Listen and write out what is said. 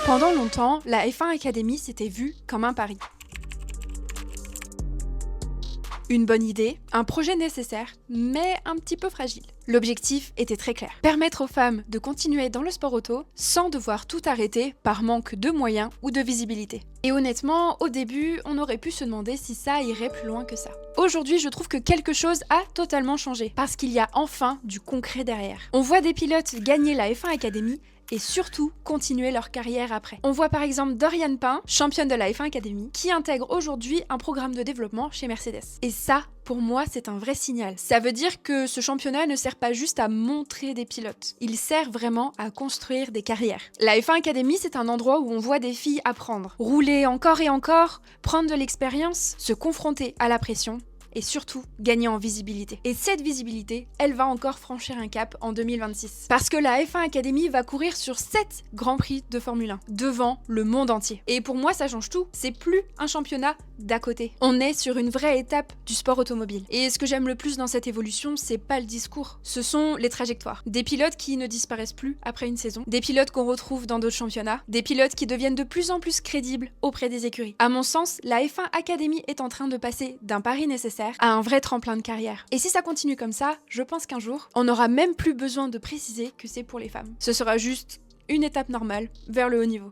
Pendant longtemps, la F1 Academy s'était vue comme un pari. Une bonne idée, un projet nécessaire, mais un petit peu fragile. L'objectif était très clair. Permettre aux femmes de continuer dans le sport auto sans devoir tout arrêter par manque de moyens ou de visibilité. Et honnêtement, au début, on aurait pu se demander si ça irait plus loin que ça. Aujourd'hui, je trouve que quelque chose a totalement changé, parce qu'il y a enfin du concret derrière. On voit des pilotes gagner la F1 Academy, et surtout continuer leur carrière après. On voit par exemple Doriane Pain, championne de la F1 Academy, qui intègre aujourd'hui un programme de développement chez Mercedes. Et ça, pour moi, c'est un vrai signal. Ça veut dire que ce championnat ne sert pas juste à montrer des pilotes, il sert vraiment à construire des carrières. La F1 Academy, c'est un endroit où on voit des filles apprendre, rouler encore et encore, prendre de l'expérience, se confronter à la pression, et surtout gagner en visibilité. Et cette visibilité, elle va encore franchir un cap en 2026. Parce que la F1 Academy va courir sur 7 Grands Prix de Formule 1, devant le monde entier. Et pour moi, ça change tout. C'est plus un championnat d'à côté. On est sur une vraie étape du sport automobile. Et ce que j'aime le plus dans cette évolution, c'est pas le discours, ce sont les trajectoires. Des pilotes qui ne disparaissent plus après une saison, des pilotes qu'on retrouve dans d'autres championnats, des pilotes qui deviennent de plus en plus crédibles auprès des écuries. À mon sens, la F1 Academy est en train de passer d'un pari nécessaire à un vrai tremplin de carrière. Et si ça continue comme ça, je pense qu'un jour, on n'aura même plus besoin de préciser que c'est pour les femmes. Ce sera juste une étape normale vers le haut niveau.